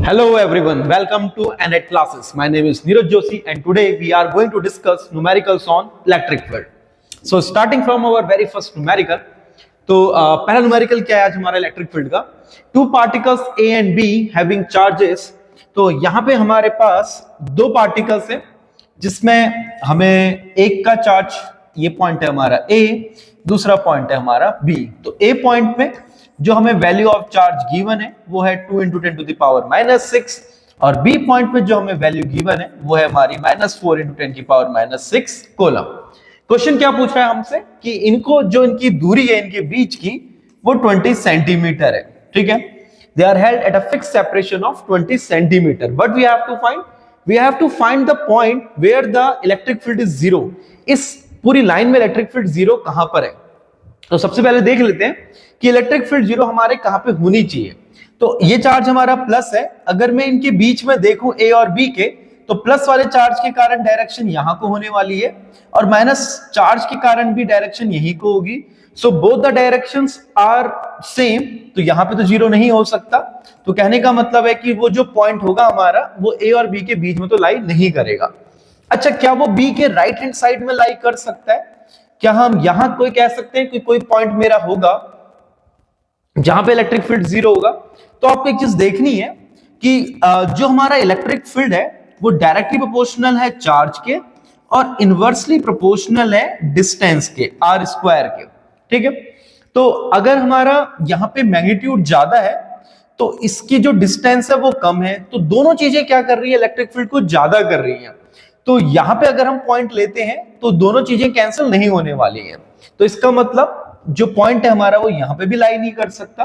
Hello everyone, welcome to NET classes. My name is Neeraj Joshi and today we are going to discuss numericals on electric field. So starting from our very first numerical, तो पहला numerical क्या है आज हमारा electric field का? Two particles A and B having charges. तो यहाँ पे हमारे पास दो particles है जिसमें हमें एक का चार्ज ये पॉइंट है हमारा A, दूसरा पॉइंट है हमारा B. तो A पॉइंट में जो हमें वैल्यू ऑफ चार्ज गिवन है वो है 2 × 10⁻⁻6 और बी पॉइंट में जो हमें वैल्यू गिवन है वो है हमारी -4 × 10⁻6 कूलम. क्वेश्चन क्या पूछ रहा है हमसे कि इनको जो इनकी दूरी है इनके बीच की वो 20 सेंटीमीटर है. ठीक है, they are held at a fixed separation of 20 centimetre. What we have to find? We have to find the point where the electric field is zero. इस पूरी लाइन में इलेक्ट्रिक फील्ड जीरो कहां पर है? तो सबसे पहले देख लेते हैं कि इलेक्ट्रिक फील्ड जीरो हमारे कहां पे होनी चाहिए. तो ये चार्ज हमारा प्लस है. अगर मैं इनके बीच में देखूं ए और बी के, तो प्लस वाले चार्ज के कारण डायरेक्शन यहां को होने वाली है और माइनस चार्ज के कारण भी डायरेक्शन यही को होगी. So both the directions are same. तो यहां पे तो जीरो नहीं हो सकता. तो कहने का मतलब है कि वो जो पॉइंट होगा हमारा वो ए और बी के बीच में तो लाई नहीं करेगा. अच्छा, क्या वो बी के राइट हैंड साइड में लाई कर सकता है? क्या हम यहां कोई कह सकते हैं कि कोई पॉइंट मेरा होगा जहां पे इलेक्ट्रिक फील्ड जीरो होगा? तो आपको एक चीज देखनी है कि जो हमारा इलेक्ट्रिक फील्ड है वो डायरेक्टली प्रोपोर्शनल है चार्ज के और इनवर्सली प्रोपोर्शनल है डिस्टेंस के, आर स्क्वायर के. ठीक है, तो अगर हमारा यहां पे मैग्नीट्यूड ज्यादा है तो इसकी जो डिस्टेंस है वो कम है. तो दोनों चीजें क्या कर रही है? इलेक्ट्रिक फील्ड को ज्यादा कर रही है. तो यहां पे अगर हम पॉइंट लेते हैं तो दोनों चीजें कैंसिल नहीं होने वाली है. तो इसका मतलब जो पॉइंट है हमारा वो यहां पे भी लाई नहीं कर सकता.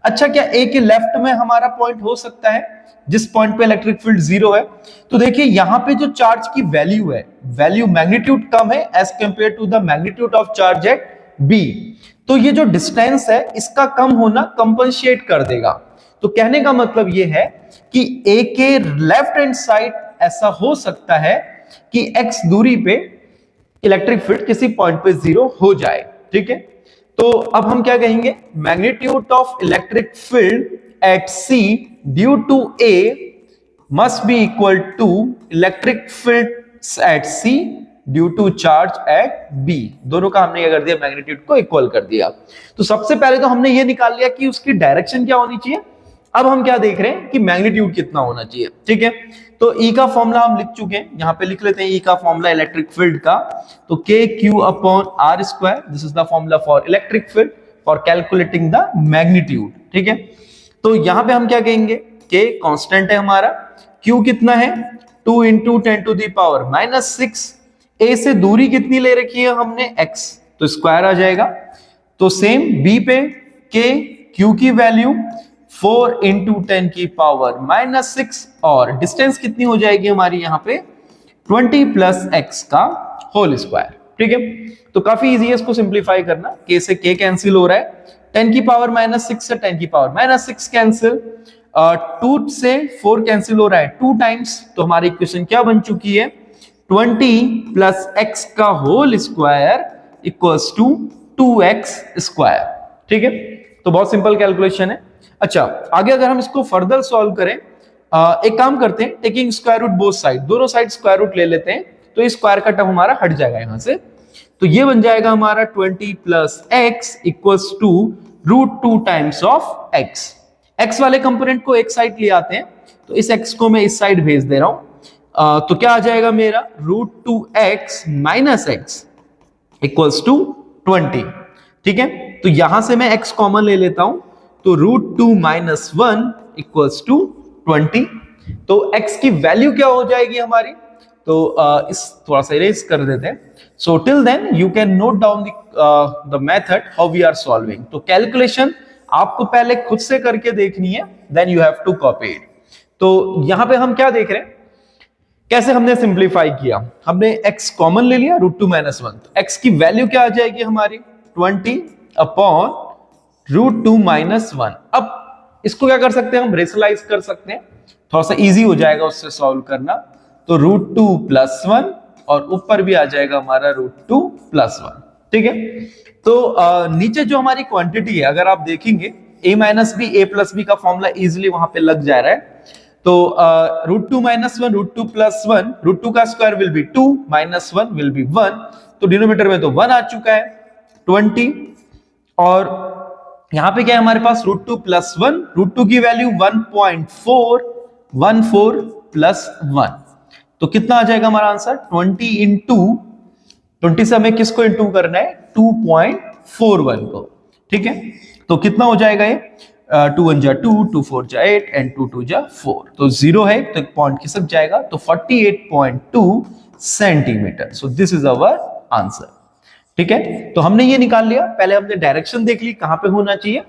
अच्छा, क्या ए के लेफ्ट में हमारा पॉइंट हो सकता है जिस पॉइंट पे इलेक्ट्रिक फील्ड जीरो है? तो देखिए यहां पे जो चार्ज की वैल्यू है, वैल्यू मैग्नीट्यूड कम है as compare to the magnitude of charge at B. तो ये जो डिस्टेंस है इसका कम होना कंपनसेट कर देगा. तो कहने का मतलब ये है कि ए के लेफ्ट हैंड साइड ऐसा हो सकता है कि x दूरी पे इलेक्ट्रिक फील्ड किसी पॉइंट पे जीरो हो जाए. ठीक है, तो अब हम क्या कहेंगे? Magnitude of electric field at C due to A must be equal to electric field at C due to charge at B. दोनों का हमने क्या कर दिया? मैग्नीट्यूड को इक्वल कर दिया. तो सबसे पहले तो हमने ये निकाल लिया कि उसकी डायरेक्शन क्या होनी चाहिए. अब हम क्या देख रहे हैं कि मैग्नीट्यूड कितना होना चाहिए. ठीक है, तो E का फॉर्मूला हम लिख चुके हैं, यहां पे लिख लेते हैं E का फॉर्मूला इलेक्ट्रिक फील्ड का. तो KQ/R², this is the formula for electric field for calculating the magnitude. ठीक है, तो यहां पे हम क्या कहेंगे? K कांस्टेंट है हमारा, Q कितना है? 2 × 10⁻⁻6. A से दूरी कितनी ले रखी है हमने? x, तो स्क्वायर आ जाएगा. तो सेम B पे K, Q की वैल्यू 4 × 10⁻⁻6 और डिस्टेंस कितनी हो जाएगी हमारी यहाँ पे? 20 + x का होल स्क्वायर. ठीक है, तो काफी इजी है इसको सिंप्लीफाई करना. k से k कैंसिल हो रहा है, 10⁻⁻6 से 10⁻⁻6 कैंसिल, 2 से 4 कैंसिल हो रहा है 2 टाइम्स. तो हमारी इक्वेशन क्या बन चुकी है? 20 + x का whole square equals to 2x². ठीक है, तो बहुत सिंपल कैलकुलेशन है. अच्छा, आगे अगर हम इसको फर्दर सॉल्व करें, एक काम करते हैं, taking square root both side, दोनों साइड स्क्वायर रूट ले लेते हैं. तो इस स्क्वायर का टर्म हमारा हट जाएगा यहां से. तो ये बन जाएगा हमारा 20 + x equals to √2 times of x. x वाले कंपोनेंट को एक साइड ले आते हैं, तो इस x को मैं इस साइड भेज दे रहा हूं. तो क्या आ जाएगा मेरा? √2x - x equals to 20. ठीक है, तो यहां से मैं x कॉमन ले लेता हूं, तो √2 - 1 इक्वल्स टू 20. तो x की वैल्यू क्या हो जाएगी हमारी? तो इस थोड़ा सा इरेज कर देते हैं. So till then you can note down the method how we are solving. तो कैलकुलेशन आपको पहले खुद से करके देखनी है, then you have to copy it. तो यहां पे हम क्या देख रहे हैं, कैसे हमने सिंप्लीफाई किया? हमने x कॉमन ले लिया, √2 - 1. तो x की वैल्यू क्या आ जाएगी हमारी? 20/√2 - 1. अब इसको क्या कर सकते हैं? हम रेशनलाइज कर सकते हैं, थोड़ा सा इजी हो जाएगा उससे सॉल्व करना. तो √2 + 1 और ऊपर भी आ जाएगा हमारा √2 + 1. ठीक है, तो नीचे जो हमारी क्वांटिटी है अगर आप देखेंगे a - b a + b का फॉर्मूला इजीली वहां पे लग जा रहा है. तो root two minus one, root two plus one, root two का square will be 2 minus 1 will be 1, तो डिनोमिनेटर में तो 1 आ चुका है 20, और यहां पे क्या है हमारे पास root two plus one, root two की वैल्यू 1.414 प्लस 1, तो कितना आ जाएगा हमारा आंसर 20 इंटू 20 से हमें किसको इंटू करना है 2.41 को, ठीक है। तो कितना हो जाएगा ये 2 1 जा 2, 2 4 जा 8 एंड 2 2 जा 4, तो 0 है तो एक पॉइंट खिसक जाएगा, तो 48.2 centimetre. So this is our answer, ठीक है। तो हमने ये निकाल लिया, पहले हमने डायरेक्शन देख ली कहां पे होना चाहिए,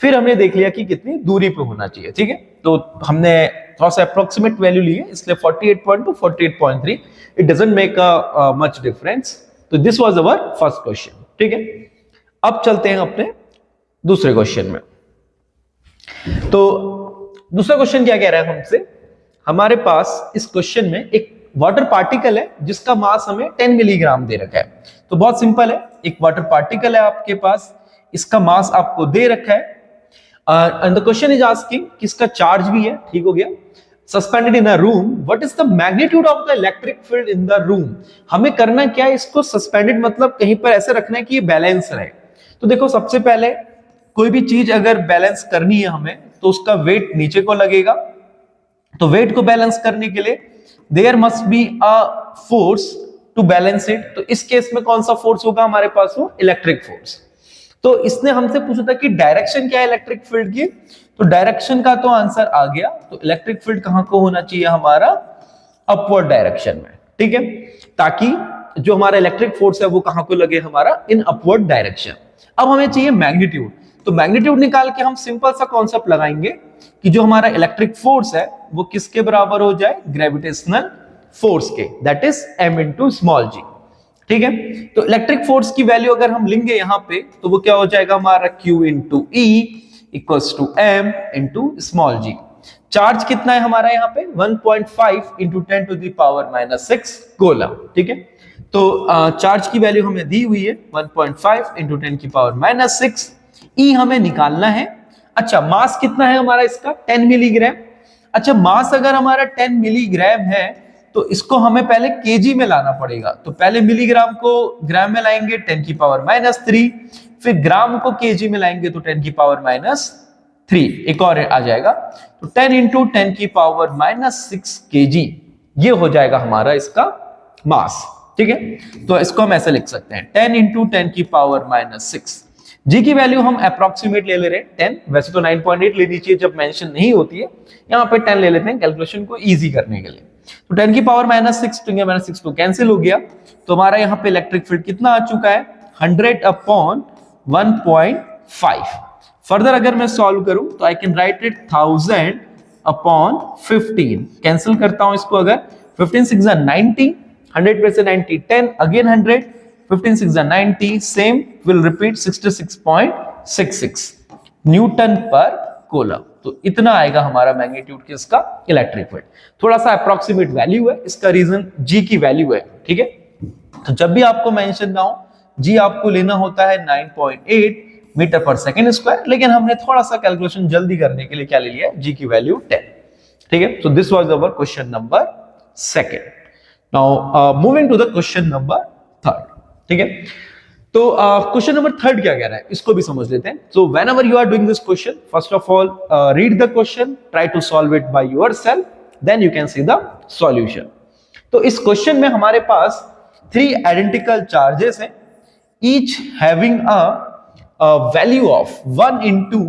फिर हमने देख लिया कि कितनी दूरी पे होना चाहिए, ठीक है। तो हमने थोड़ा सा अप्रोक्सीमेट वैल्यू ली है, इसलिए 48.2 48.3, it doesn't make a much difference. तो this was our first question, ठीक है। अब चलते हैं अपने दूसरे क्वेश्चन में। तो दूसरा क्वेश्चन क्या कह रहा है हमसे, हमारे पास इस क्वेश्चन में एक वाटर पार्टिकल है जिसका मास हमें 10 मिलीग्राम दे रखा है। तो बहुत सिंपल है, एक वाटर पार्टिकल है आपके पास, इसका मास आपको दे रखा है, and the question is asking कि इसका चार्ज भी है, ठीक हो गया। Suspended in a room, what is the magnitude of the electric field in the room. हमें करना क्या है, इसको सस्पेंडेड मतलब कहीं पर ऐसे रखना है कि ये बैलेंस रहे। तो देखो सबसे पहले कोई भी चीज अगर बैलेंस करनी है हमें, तो उसका वेट नीचे को लगेगा, तो वेट को बैलेंस करने के लिए there must be a force to balance it. तो इस केस में कौन सा फोर्स होगा हमारे पास, वो इलेक्ट्रिक फोर्स। तो इसने हमसे पूछा था कि डायरेक्शन क्या है इलेक्ट्रिक फील्ड की, तो डायरेक्शन का तो आंसर आ गया। तो इलेक्ट्रिक फील्ड कहां को होना चाहिए हमारा, अपवर्ड डायरेक्शन में, ठीक है, ताकि जो हमारा इलेक्ट्रिक फोर्स है वो कहां को लगे हमारा, इन अपवर्ड डायरेक्शन। अब हमें चाहिए मैग्नीट्यूड, तो मैग्नीट्यूड निकाल के हम सिंपल सा कॉन्सेप्ट लगाएंगे कि जो हमारा इलेक्ट्रिक फोर्स है वो किसके बराबर हो जाए, ग्रेविटेशनल फोर्स के, that is m into small G, ठीक है। तो इलेक्ट्रिक फोर्स की वैल्यू अगर हम लेंगे यहां पे, तो वो क्या हो जाएगा हमारा q into E equals to m into small G. Charge कितना है हमारा यहाँ पे 1.5 into 10 to the power minus 6 coulomb, ठीक है। तो चार्ज की वैल्यू हमें दी हुई है 1.5 इंटू 10 की पावर माइनस 6, ई हमें निकालना है। अच्छा मास कितना है हमारा इसका 10 मिलीग्राम। अच्छा मास अगर हमारा 10 मिलीग्राम है तो इसको हमें पहले केजी में लाना पड़ेगा, तो पहले मिलीग्राम को ग्राम में लाएंगे 10 की पावर माइनस 3, फिर ग्राम को केजी में लाएंगे तो 10 की पावर माइनस 3 एक और आ जाएगा, तो 10 इंटू 10 की पावर माइनस 6 केजी, ये हो जाएगा हमारा इसका मास, ठीक है। तो इसको हम ऐसे लिख सकते हैं 10 इंटू 10 की पावर माइनस 6। जी की वैल्यू हम अप्रोक्सीमेट ले रहे हैं 10, वैसे तो 9.8 लेनी चाहिए जब मेंशन नहीं होती है, यहाँ पे 10 ले लेते हैं कैलकुलेशन को इजी करने के लिए। तो 10 की पावर माइनस 6 तो माइनस 6 तो कैंसिल हो गया, तो हमारा यहाँ पे इलेक्ट्रिक फील्ड कितना आ चुका है 100 अपॉन 1.5। फर्दर अगर मैं सॉल्व करूं तो I can write it 1000 upon 15, cancel करता हूं इसको, अगर 15 6 90, 100 में से 90 10, again 100, 15 6 90, same will repeat 66.66 Newton पर कूलम। तो इतना आएगा हमारा मैग्नीट्यूड किसका, इलेक्ट्रिक फील्ड। थोड़ा सा अप्रोक्सीमेट वैल्यू है, इसका रीजन जी की वैल्यू है, ठीक है। तो जब भी आपको मेंशन ना हो, जी आपको लेना होता है 9.8 मीटर पर सेकेंड स्क्वायर, लेकिन हमने थोड़ा सा कैलकुलेशन जल्दी करने के लिए क्या ले लिया, जी की वैल्यू 10, ठीक है। तो this was our question number second. Now moving to the question number third, ठीक है। तो क्वेश्चन नंबर थर्ड क्या कह रहा है, इसको भी समझ लेते हैं। So whenever you are doing this question, first of all read the question, try to solve it by yourself, then you can see the solution. तो इस क्वेश्चन में हमारे पास 3 आइडेंटिकल चार्जेस हैं, each having a value of 1 into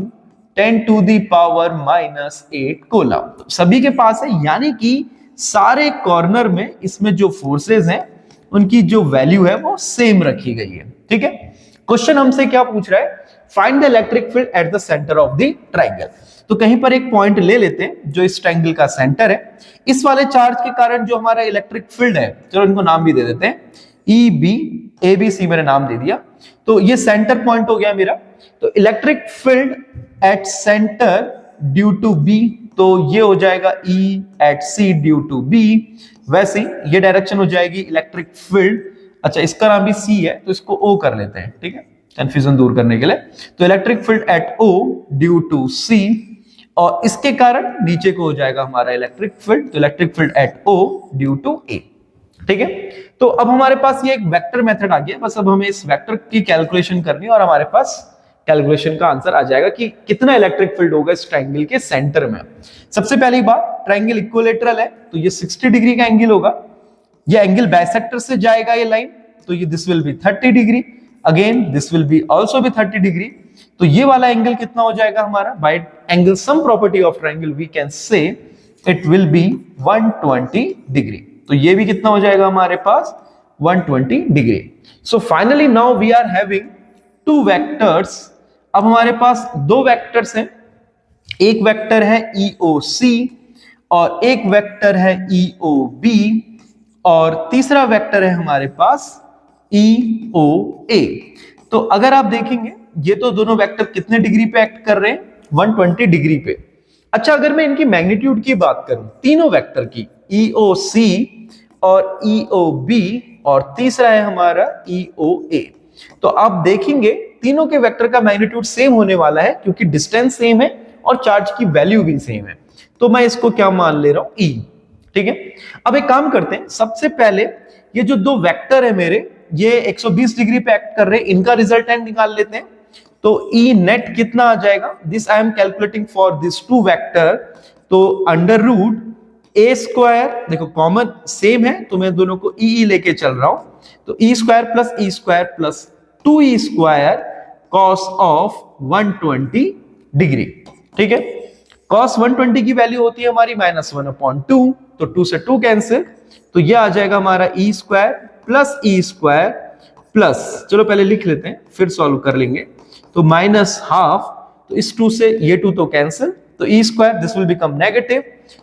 10 to the power minus 8 coulomb. तो सभी के पास है, यानी कि सारे कॉर्नर में इसमें जो फोर्सेस हैं उनकी जो वैल्यू है वो सेम रखी गई है, ठीक है। क्वेश्चन हमसे क्या पूछ रहा है, find the electric field at the centre of the triangle. तो कहीं पर एक पॉइंट ले लेते हैं जो इस ट्रायंगल का सेंटर है, इस वाले चार्ज के कारण जो हमारा इलेक्ट्रिक फील्ड है, चलो इनको नाम भी दे देते हैं, E B A B C मैंने नाम दे दिया, तो ये सेंटर पॉइंट हो गया मेरा। तो electric field at centre due to B, तो ये हो जाएगा E at C due to B. वैसे ही ये डायरेक्शन हो जाएगी इलेक्ट्रिक फील्ड, अच्छा इसका नाम भी सी है तो इसको ओ कर लेते हैं, ठीक है, कंफ्यूजन दूर करने के लिए। तो electric field at O due to C और इसके कारण नीचे को हो जाएगा हमारा इलेक्ट्रिक फील्ड, तो electric field at O due to A। ठीक है, तो अब हमारे पास ये एक वेक्टर मेथड आ गया, बस अब हमें इस वेक्टर की कैलकुलेशन करनी है और हमारे पास कैलकुलेशन का आंसर आ जाएगा कि कितना इलेक्ट्रिक फील्ड होगा इस ट्रायंगल के सेंटर में। सबसे पहली बात, ट्रायंगल इक्विलेटरल है तो ये 60 डिग्री का एंगल होगा, ये एंगल बाइसेक्टर से जाएगा ये लाइन, तो ये this will be 30 degree, again this will be also be 30 degree, तो ये वाला एंगल कितना हो जाएगा हमारा, by angle sum property of triangle we can say it will be 120 degree, तो ये भी कितना हो जाएगा हमारे पास 120 degree. So finally now we are having two vectors, अब हमारे पास दो वेक्टर्स हैं, एक वेक्टर है EOC और एक वेक्टर है EOB और तीसरा वेक्टर है हमारे पास EOA। तो अगर आप देखेंगे ये तो दोनों वेक्टर कितने डिग्री पे एक्ट कर रहे हैं, 120 डिग्री पे। अच्छा, अगर मैं इनकी मैग्नीट्यूड की बात करूं तीनों वेक्टर की, EOC और EOB और तीसरा है हमारा EOA, तो आप देखेंगे तीनों के वेक्टर का मैग्नीट्यूड सेम होने वाला है क्योंकि डिस्टेंस सेम है और चार्ज की वैल्यू भी सेम है, तो मैं इसको क्या मान ले रहा हूं, E। ठीक है, अब एक काम करते हैं, सबसे पहले ये जो दो वेक्टर है मेरे, ये 120 डिग्री पे एक्ट कर रहे हैं, इनका रिजल्टेंट निकाल लेते हैं। तो E नेट कितना आ जाएगा, this I am calculating for this two vector, तो अंडर रूट A स्क्वायर, देखो कॉमन सेम है तो मैं दोनों को E लेके चल रहा हूं, तो E square plus 2E square cos of 120 degree. ठीक है, कॉस 120 की वैल्यू होती है हमारी -1/2, तो 2 से 2 कैंसिल, तो ये आ जाएगा हमारा E स्क्वायर प्लस, चलो पहले लिख लेते हैं फिर सॉल्व कर लेंगे, तो -12, तो इस 2 से ये 2 तो कैंसिल, तो E square this will become negative,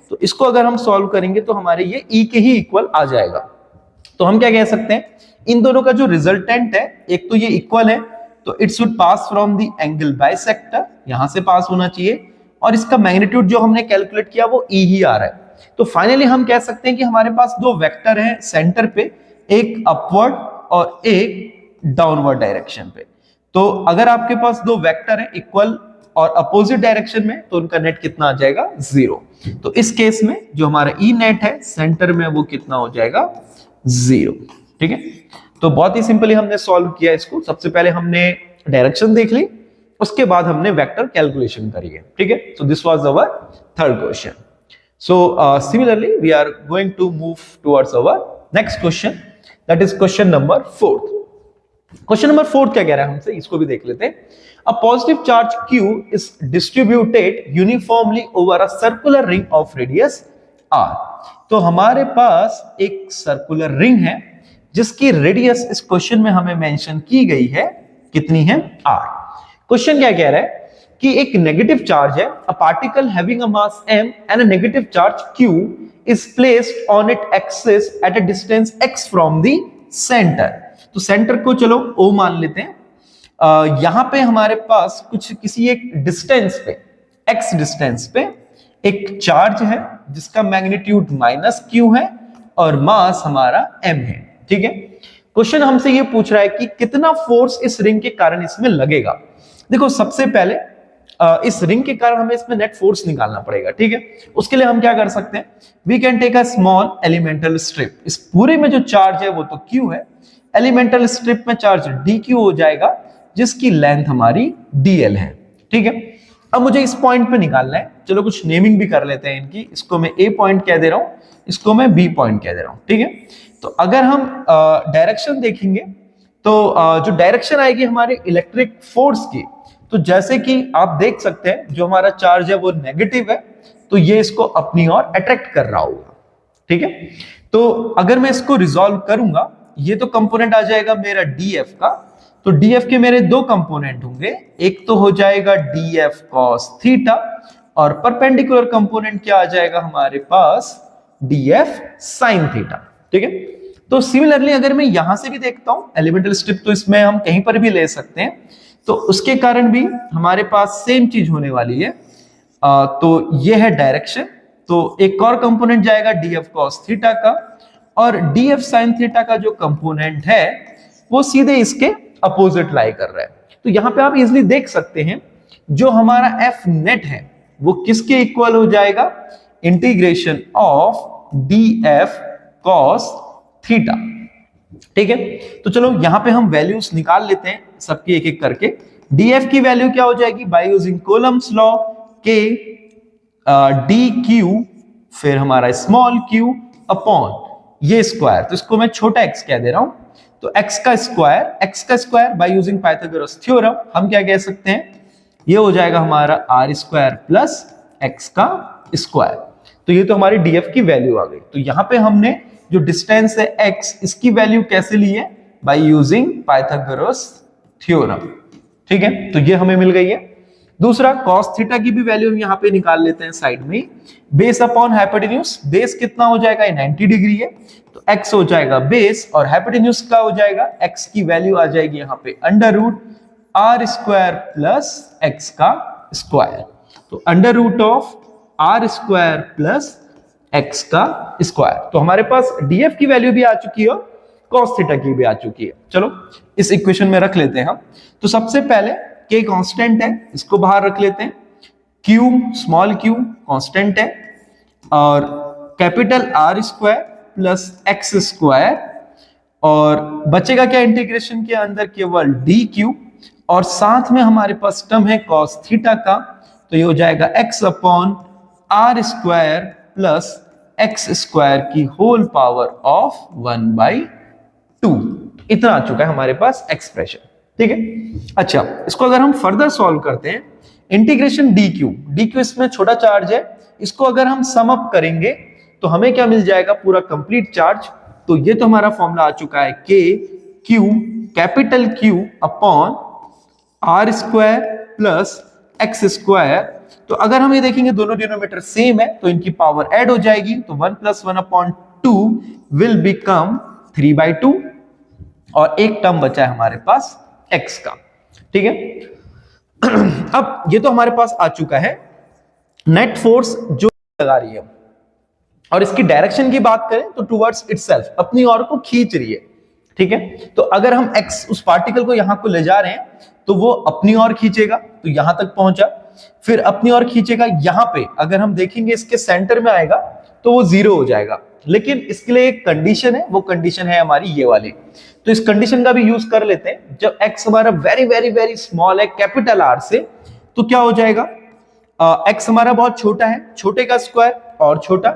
तो इसको अगर हम सॉल्व करेंगे तो हमारे ये E के ही इक्वल आ जाएगा। तो हम क्या कह सकते हैं, इन दोनों का जो रिजल्टेंट है, एक तो ये इक्वल है तो it should pass from the angle bisector, यहां से पास होना चाहिए, और इसका मैग्नीट्यूड जो हमने कैलकुलेट किया वो E ही आ रहा है। तो फाइनली हम कह सकते हैं कि हमारे पास दो वेक्टर हैं सेंटर पे, एक अपवर्ड और एक डाउनवर्ड डायरेक्शन पे। तो अगर आपके पास दो वेक्टर हैं इक्वल और अपोजिट डायरेक्शन में, तो उनका नेट कितना आ जाएगा, 0। तो इस केस में जो हमारा E नेट है सेंटर में वो कितना हो जाएगा, 0। ठीक है, तो बहुत ही सिंपली हमने सॉल्व किया इसको। सबसे पहले हमने डायरेक्शन देख ली, उसके बाद हमने वेक्टर कैलकुलेशन करी है। ठीक है, so this was our third question. So similarly we are going to move towards our next question, that is question number 4। Question number 4 क्या कह रहा है हमसे, इसको भी देख लेते हैं। A positive charge Q is distributed uniformly over a circular ring of radius R। तो हमारे पास एक सर्कुलर रिंग है जिसकी रेडियस इस क्वेश्चन में हमें मेंशन की गई है, कितनी है, R। क्वेश्चन क्या कह रहा है कि एक नेगेटिव चार्ज है, a particle having a mass m and a negative charge Q is placed on its axis at a distance x from the center। तो सेंटर को चलो O मान लेते हैं। यहां पे हमारे पास कुछ किसी एक डिस्टेंस पे, x डिस्टेंस पे एक चार्ज है जिसका मैग्नीट्यूड -q है और मास हमारा m है। ठीक है, क्वेश्चन हमसे ये पूछ रहा है कि कितना फोर्स इस रिंग के कारण इसमें लगेगा। देखो सबसे पहले इस रिंग के कारण हमें इसमें नेट फोर्स निकालना पड़ेगा। ठीक है, उसके लिए हम क्या कर सकते हैं, we can take a small elemental strip. इस पूरे में जो चार्ज है वो तो q है, एलिमेंटल स्ट्रिप में चार्ज dq हो जाएगा जिसकी लेंथ हमारी dl है। ठीक है, अब मुझे इस पॉइंट पे निकालना है, चलो कुछ नेमिंग भी कर लेते हैं इनकी, इसको मैं a पॉइंट कह दे रहा हूं, इसको मैं b पॉइंट कह दे रहा हूं। ठीक है, तो अगर हम डायरेक्शन देखेंगे तो जो डायरेक्शन आएगी हमारे इलेक्ट्रिक फोर्स की, तो जैसे कि आप देख सकते हैं जो हमारा चार्ज है वो नेगेटिव है, तो ये इसको अपनी ओर अट्रैक्ट कर रहा होगा। ठीक है, तो अगर मैं इसको रिजॉल्व करूंगा, ये तो कंपोनेंट आ जाएगा मेरा df का, तो df के मेरे दो कंपोनेंट होंगे, एक तो हो जाएगा df cos थीटा और परपेंडिकुलर कंपोनेंट क्या आ जाएगा हमारे पास, df sin थीटा। ठीक है, तो सिमिलरली अगर मैं यहां से भी देखता हूं, एलिमेंटल स्ट्रिप तो इसमें हम कहीं पर भी ले सकते हैं, तो उसके कारण भी हमारे पास सेम चीज होने वाली है। तो ये है डायरेक्शन, तो एक और कंपोनेंट जाएगा df cos थीटा का, और df sin थीटा का जो कंपोनेंट है वो सीधे इसके अपोजिट लाई कर रहा है। तो यहां पे आप इजीली देख सकते हैं जो हमारा f नेट है वो किसके इक्वल हो जाएगा, integration of df cos theta. ठीक है, तो चलो यहां पे हम वैल्यूज निकाल लेते हैं सबकी एक एक करके। df की वैल्यू क्या हो जाएगी, बाय यूजिंग कोलम्स लॉ, के डी क्यू फिर हमारा स्मॉल q अपॉन ये स्क्वायर, तो इसको मैं छोटा x कह दे रहा हूं, तो x का square by using Pythagoras theorem हम क्या कह सकते हैं, ये हो जाएगा हमारा r स्क्वायर प्लस x का स्क्वायर। तो ये तो हमारी df की वैल्यू आ गई। तो यहां पे हमने जो डिस्टेंस है x, इसकी वैल्यू कैसे ली है, बाय यूजिंग पाइथागोरस थ्योरम। ठीक है, तो ये हमें मिल गई है। दूसरा cos थीटा की भी वैल्यू हम यहां पे निकाल लेते हैं साइड में, बेस अपॉन हाइपोटेन्यूज, बेस कितना हो जाएगा, 90 डिग्री है, तो x हो जाएगा बेस और हाइपोटेन्यूज का हो जाएगा, x की वैल्यू आ जाएगी यहां पे under root R square plus x का स्क्वायर, तो under root of R square plus x का स्क्वायर। तो हमारे पास df की वैल्यू भी आ चुकी है और cos थीटा की भी आ चुकी है। चलो इस इक्वेशन में रख लेते हैं हम। तो सबसे पहले k कांस्टेंट है, इसको बाहर रख लेते हैं, q स्मॉल q कांस्टेंट है, और capital R square plus x square, और बचेगा क्या इंटीग्रेशन के अंदर, केवल dq, और साथ में हमारे पास टर्म है cos थीटा का, तो ये हो जाएगा x upon R square plus x square की होल पावर ऑफ 1/2। इतना आ चुका है हमारे पास एक्सप्रेशन। ठीक है, अच्छा इसको अगर हम फर्दर सॉल्व करते हैं, इंटीग्रेशन dq इसमें छोटा चार्ज है, इसको अगर हम सम अप करेंगे तो हमें क्या मिल जाएगा, पूरा कंप्लीट चार्ज। तो ये तो हमारा फॉर्मूला आ चुका है, k q capital Q upon R square plus x square. तो अगर हम ये देखेंगे दोनों डिनोमिनेटर सेम है तो इनकी पावर ऐड हो जाएगी, तो 1 + 1/2 विल बिकम 3/2, और एक टर्म बचा है हमारे पास x का। ठीक है, अब ये तो हमारे पास आ चुका है नेट फोर्स जो लगा रही है, और इसकी डायरेक्शन की बात करें तो टुवर्ड्स इटसेल्फ, अपनी ओर को खींच रही है। ठीक है, तो अगर हम x उस पार्टिकल को यहां को ले जा रहे हैं तो वो अपनी ओर खींचेगा, तो यहां तक पहुंचा, फिर अपनी ओर खींचेगा, यहां पे अगर हम देखेंगे इसके सेंटर में आएगा तो वो 0 हो जाएगा। लेकिन इसके लिए एक कंडीशन है, वो कंडीशन है हमारी ये वाली, तो इस कंडीशन का भी यूज कर लेते हैं। जब x हमारा वेरी वेरी वेरी स्मॉल है कैपिटल R से, तो क्या हो जाएगा, x हमारा बहुत छोटा है, छोटे का स्क्वायर और छोटा,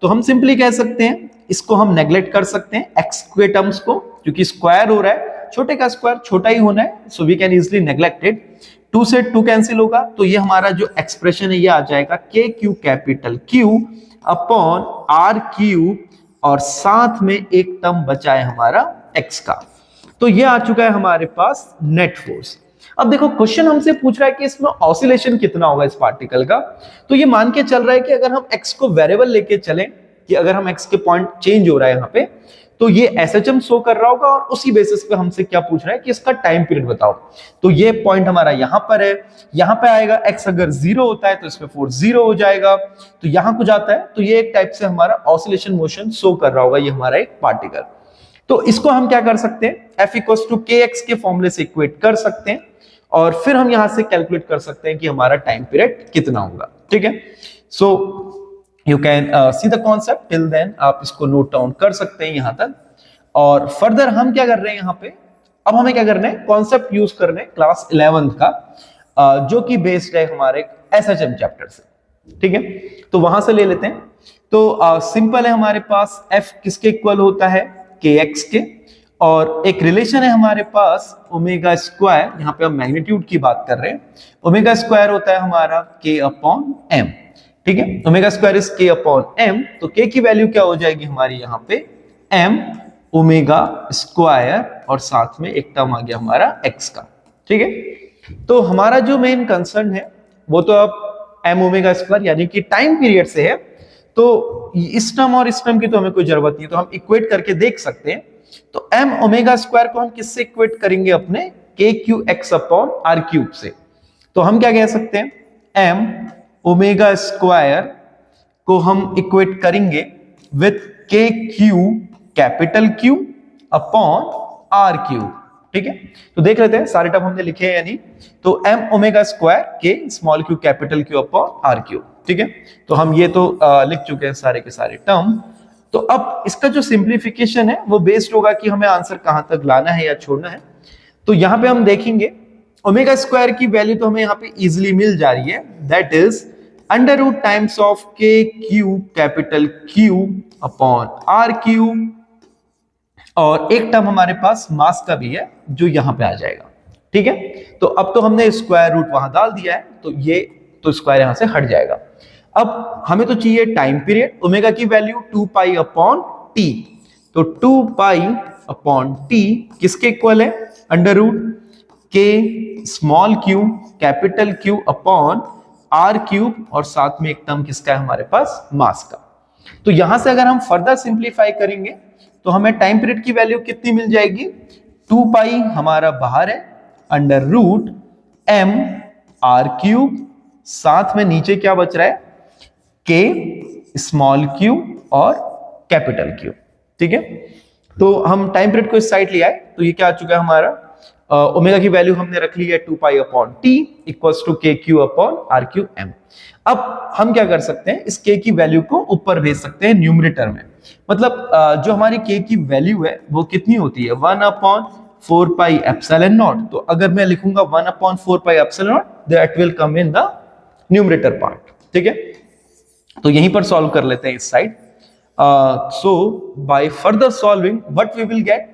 तो हम सिंपली कह सकते हैं इसको हम नेग्लेक्ट कर सकते हैं x के टर्म्स को, क्योंकि स्क्वायर हो रहा है, छोटे का स्क्वायर छोटा ही होना है, so we can easily neglect it. 2 से 2 कैंसिल होगा, तो ये हमारा जो एक्सप्रेशन है ये आ जाएगा k q capital Q upon R cube, और साथ में एक टर्म बचा है हमारा x का। तो ये आ चुका है हमारे पास नेट फोर्स। अब देखो क्वेश्चन हमसे पूछ रहा है कि इसमें ऑसिलेशन कितना होगा इस पार्टिकल का, तो ये मान के चल रहा है कि अगर हम x को वेरिएबल लेके चलें, कि अगर हम x के पॉइंट चेंज हो रहा है यहाँ पे, तो ये SHM शो कर रहा होगा, और उसी बेसिस पे हमसे क्या पूछ रहा है कि इसका टाइम पीरियड बताओ। तो ये पॉइंट हमारा यहां पर है, यहां पे आएगा, x अगर 0 होता है तो इसमें फोर्स 0 हो जाएगा, तो यहां को जाता है, तो ये एक टाइप से हमारा ऑसिलेशन मोशन शो कर रहा होगा ये हमारा एक पार्टिकल। तो इसको हम क्या कर सकते हैं, F = kx के फॉर्मूले से इक्वेट कर सकते हैं, और फिर हम यहां से कैलकुलेट कर सकते हैं कि हमारा टाइम पीरियड कितना होगा। ठीक है, so you can see the concept till then, आप इसको नोट डाउन कर सकते हैं यहां तक। और फर्दर हम क्या कर रहे हैं यहाँ पे, अब हमें क्या करना है, कॉन्सेप्ट यूज करने क्लास 11th का, जो कि बेस्ड है हमारे SHM चैप्टर से। ठीक है, तो वहां से ले लेते हैं। तो सिंपल है, हमारे पास F किसके इक्वल होता है, kx के, और एक रिलेशन है हमारे पास ओमेगा स्क्वायर, यहाँ पे हम मैग्नीट्यूड की बात कर रहे हैं, ओमेगा स्क्वायर होता है हमारा k/m। ठीक है, ओमेगा स्क्वायर इज k/m, तो k की वैल्यू क्या हो जाएगी हमारी यहाँ पे m ओमेगा स्क्वायर, और साथ में एक टर्म आ गया हमारा x का। ठीक है, तो हमारा जो मेन कंसर्न है वो तो अब m ओमेगा स्क्वायर यानी कि टाइम पीरियड से है, तो इस टर्म और इस टर्म की तो हमें कोई जरूरत नहीं है, तो हम इक्वेट करके देख सकते हैं। तो m ओमेगा स्क्वायर को हम किससे इक्वेट करेंगे, अपने kqx/r³ से। तो हम क्या कह सकते हैं, m ओमेगा स्क्वायर को हम इक्वेट करेंगे with kq capital Q upon R cube. ठीक है, तो देख लेते हैं सारे टर्म हमने लिखे हैं या नहीं। तो m omega square K small Q capital Q upon R Q, ठीक है, तो हम ये तो लिख चुके हैं सारे के सारे टर्म। तो अब इसका जो सिंप्लीफिकेशन है वो बेस्ड होगा कि हमें आंसर कहां तक लाना है या छोड़ना है। तो यहां पे हम देखेंगे ओमेगा स्क्वायर की वैल्यू तो हमें यहां पे इजीली मिल जा रही है, that is under root times of K Q capital Q upon R Q, और एक टर्म हमारे पास मास का भी है जो यहां पे आ जाएगा, ठीक है। तो अब तो हमने स्क्वायर रूट वहां डाल दिया है, तो ये तो स्क्वायर यहां से हट जाएगा। अब हमें तो चाहिए टाइम पीरियड, ओमेगा की वैल्यू 2 पाई अपॉन टी, तो 2 पाई अपॉन टी किसके इक्वल है, under root K small Q capital Q upon R cube, और साथ में एक टर्म किसका है हमारे पास, मास का। तो यहां से अगर हम फर्दर सिंप्लीफाई करेंगे तो हमें टाइम पीरियड की वैल्यू कितनी मिल जाएगी, 2 पाई हमारा बाहर है, under root M R cube, साथ में नीचे क्या बच रहा है, के स्मॉल क्यू और कैपिटल क्यू, ठीक है। तो हम टाइम पीरियड को इस साइड ले आए, तो ये क्या आ चुका है हमारा, ओमेगा की वैल्यू हमने रख ली है 2 pi upon T equals to K Q upon R Q M. अब हम क्या कर सकते हैं, इस के की वैल्यू को ऊपर भेज सकते हैं न्यूमरेटर में, मतलब जो हमारी के की वैल्यू है वो कितनी होती है, 1 अपॉन 4 पाई एप्सिलॉन नॉट। तो अगर मैं लिखूंगा 1 upon 4 pi epsilon not, that will come in the numerator part, ठीक है। तो यहीं पर सॉल्व कर लेते हैं इस side. So by further solving what we will get,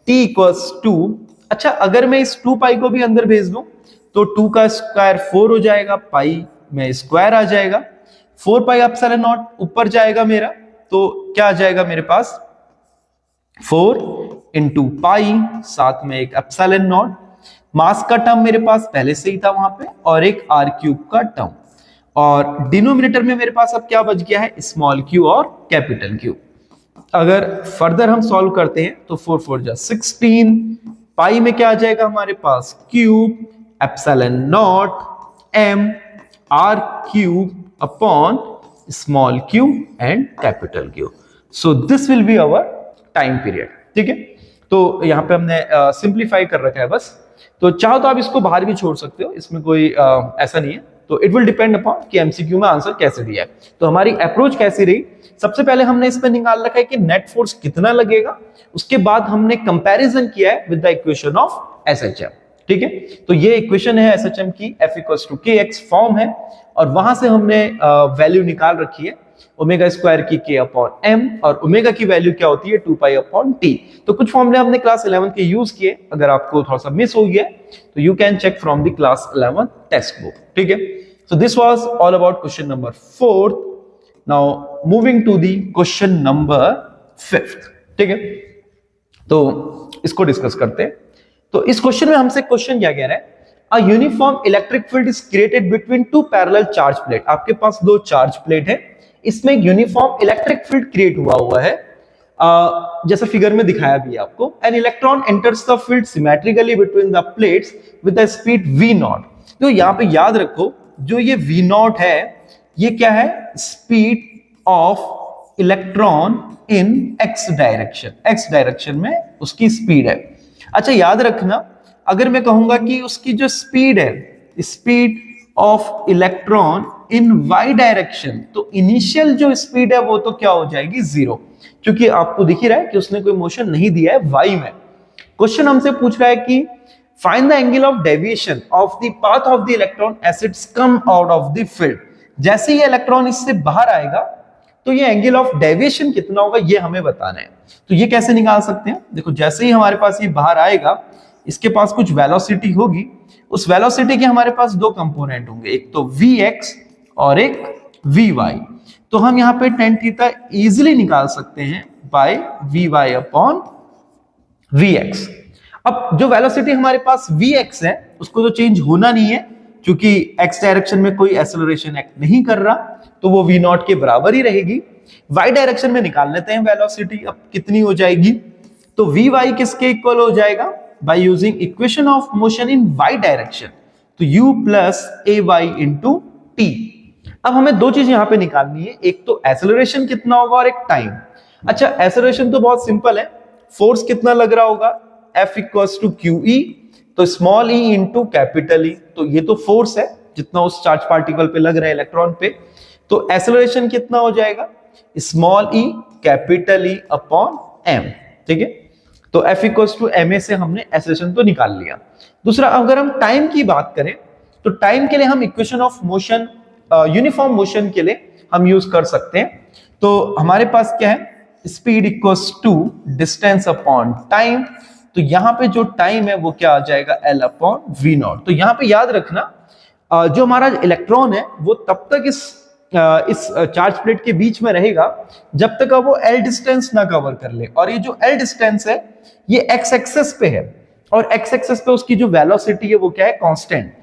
t equals to, अच्छा अगर मैं इस 2 पाई को भी अंदर भेज दूं तो 2 का स्क्वायर 4 हो जाएगा, पाई में स्क्वायर आ जाएगा, 4 पाई एप्सिलॉन नॉट ऊपर जाएगा मेरा, तो क्या आ जाएगा मेरे पास, 4 इंटू पाई, साथ में एक एप्सिलॉन नॉट, मास का टर्म मेरे पास पहले से ही था वहां पे, और एक आर क्यूब का टर्म, और डिनोमिनेटर में मेरे पास अब क्या बच गया है, स्मॉल क्यू और कैपिटल क्यू। अगर फर्दर हम सॉल्व करते हैं तो 4 4 जा 16, पाई में क्या आ जाएगा हमारे पास, cube epsilon naught M R cube upon small Q and capital Q. So this will be our time period, ठीक है। तो यहां पे हमने सिंप्लीफाई कर रखा है बस, तो चाहो तो आप इसको बाहर भी छोड़ सकते हो, इसमें कोई ऐसा नहीं है। तो इट विल डिपेंड अपॉन कि एमसीक्यू में आंसर कैसे दिया है। तो हमारी अप्रोच कैसी रही, सबसे पहले हमने इसमें निकाल रखा है कि नेट फोर्स कितना लगेगा, उसके बाद हमने कंपैरिजन किया है with the equation of SHM, ठीक है। तो ये इक्वेशन है एसएचएम की, F equals to kx form है, और वहां से हमने वैल्यू निकाल रखी है ओमेगा स्क्वायर की k अपॉन m, और ओमेगा की वैल्यू क्या होती है 2 पाई अपॉन t। तो कुछ फॉर्मूले हमने क्लास 11 के यूज किए, अगर आपको थोड़ा सा मिस हो गया तो you can check from the class 11 text book, ठीक है। So this was all about question number 4। Now moving to the question number 5, ठीक है। तो इसको डिस्कस करते हैं। तो इस क्वेश्चन में हमसे क्वेश्चन क्या कह रहा है, a uniform electric field is created between two parallel charge plate. आपके पास दो चार्ज प्लेट है, इसमें एक यूनिफॉर्म इलेक्ट्रिक फील्ड क्रिएट हुआ है, जैसा फिगर में दिखाया भी है आपको। An electron enters the field symmetrically between the plates with the speed v not. तो यहाँ पे याद रखो, जो ये v नॉट है ये क्या है, speed of electron in x direction, x direction में उसकी स्पीड है। अच्छा याद रखना, अगर मैं कहूंगा कि उसकी जो स्पीड है, speed of electron in y direction, तो इनिशियल जो स्पीड है वो तो क्या हो जाएगी, 0, क्योंकि आपको दिख ही रहा है कि उसने कोई मोशन नहीं दिया है y में। क्वेश्चन हमसे पूछ रहा है कि find the angle of deviation of the path of the electron as it's come out of the field. जैसे ही इलेक्ट्रॉन इससे बाहर आएगा तो ये एंगल ऑफ डेविएशन कितना होगा ये हमें बताना है। तो ये कैसे निकाल सकते हैं, देखो जैसे ही हमारे पास ये बाहर आएगा, इसके पास कुछ वेलोसिटी होगी, उस वेलोसिटी के हमारे पास दो कंपोनेंट होंगे, एक तो vx और एक vy। तो हम यहाँ पे tan थीटा इजीली निकाल सकते हैं बाय vy अपॉन vx। अब जो वेलोसिटी हमारे पास vx है उसको तो चेंज होना नहीं है, क्योंकि x डायरेक्शन में कोई एक्सेलरेशन एक्ट नहीं कर रहा, तो वो v नॉट के बराबर ही रहेगी। y डायरेक्शन में निकाल लेते हैं वेलोसिटी, अब कितनी हो जाएगी, तो vy किसके इक्वल हो जाएगा, by using equation of motion in y direction, तो u plus ay into t। अब हमें दो चीज यहां पे निकालनी है, एक तो एक्सेलरेशन कितना होगा और एक टाइम। अच्छा एक्सेलरेशन तो बहुत सिंपल है, फोर्स कितना लग रहा होगा, F equals to Q E, तो small E into capital E, तो ये तो फोर्स है जितना उस चार्ज पार्टिकल पे लग रहा है इलेक्ट्रॉन पे, तो एक्सेलरेशन कितना हो जाएगा, small E capital E upon M, ठीक है। तो F equals to M A से हमने एक्सेलरेशन तो निकाल लिया। दूसरा, अगर हम टाइम की बात करें तो टाइम के लिए हम equation of motion, uniform motion के लिए हम यूज कर सकते हैं। तो हमारे पास क्या है, speed equals to distance upon time, तो यहां पे जो टाइम है वो क्या आ जाएगा, L अपॉन वी नॉट। तो यहां पे याद रखना जो हमारा इलेक्ट्रॉन है वो तब तक इस चार्ज प्लेट के बीच में रहेगा जब तक वो L डिस्टेंस ना कवर कर ले, और ये जो L डिस्टेंस है ये x एक्सेस पे है, और x एक्सेस पे उसकी जो वेलोसिटी है वो क्या है, कांस्टेंट।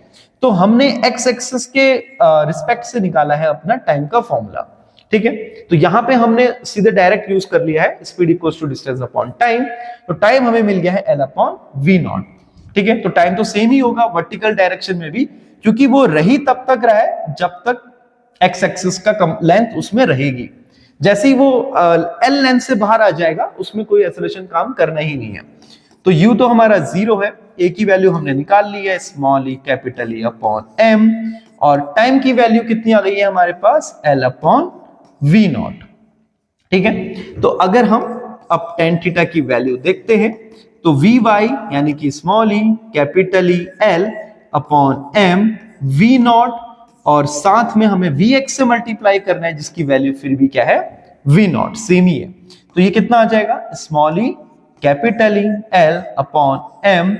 तो हमने x एक्सेस के रिस्पेक्ट से निकाला है अपना टाइम का फॉर्मूला, ठीक है। तो यहां पे हमने सीधे डायरेक्ट यूज कर लिया है speed equals to distance upon time, तो टाइम हमें मिल गया है L अपॉन वी नॉट, ठीक है। तो टाइम तो सेम ही होगा वर्टिकल डायरेक्शन में भी, क्योंकि वो रही तब तक रहा है जब तक x एक्सिस का लेंथ उसमें रहेगी। जैसे ही वो L लेंथ से बाहर आ जाएगा उसमें कोई एक्सेलरेशन काम करना ही नहीं है। तो u तो हमारा 0 है, a की वैल्यू हमने निकाल ली है, small E capital E upon m, और टाइम की वैल्यू कितनी आ गई है हमारे पास, L अपॉन वी नॉट, ठीक है। तो अगर हम अब tan थीटा की वैल्यू देखते हैं तो वी वाई यानी कि small E capital E L upon m V naught, और साथ में हमें Vx से मल्टीप्लाई करना है जिसकी वैल्यू फिर भी क्या है, V नॉट, सेम ही है। तो ये कितना आ जाएगा, small E capital E L upon m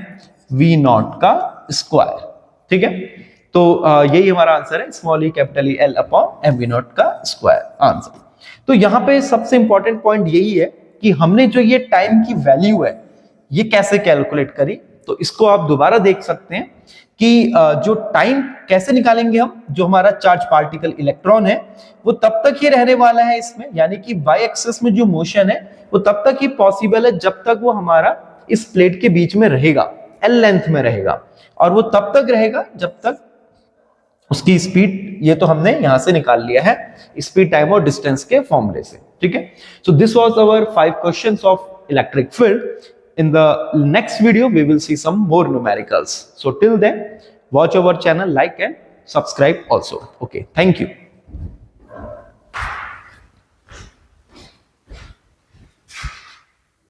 V not का स्क्वायर, ठीक है। तो यही हमारा आंसर है, small E capital E L upon m V not का स्क्वायर आंसर। तो यहां पे सबसे इंपॉर्टेंट पॉइंट यही है कि हमने जो ये टाइम की वैल्यू है ये कैसे कैलकुलेट करी, तो इसको आप दोबारा देख सकते हैं कि जो टाइम कैसे निकालेंगे हम, जो हमारा चार्ज पार्टिकल इलेक्ट्रॉन है वो तब तक ही रहने वाला है इसमें, यानी कि वाई एक्सिस में जो मोशन है वो तब तक ही पॉसिबल है जब तक वो हमारा इस प्लेट के बीच में रहेगा, L लेंथ में रहेगा, और वो तब तक रहेगा जब तक उसकी स्पीड, ये तो हमने यहां से निकाल लिया है स्पीड, टाइम और डिस्टेंस के फॉर्मूले से, ठीक है। So this was our 5 questions of electric field. In the next video, we will see some more numericals. So till then, watch our channel, like and subscribe also. Okay, thank you.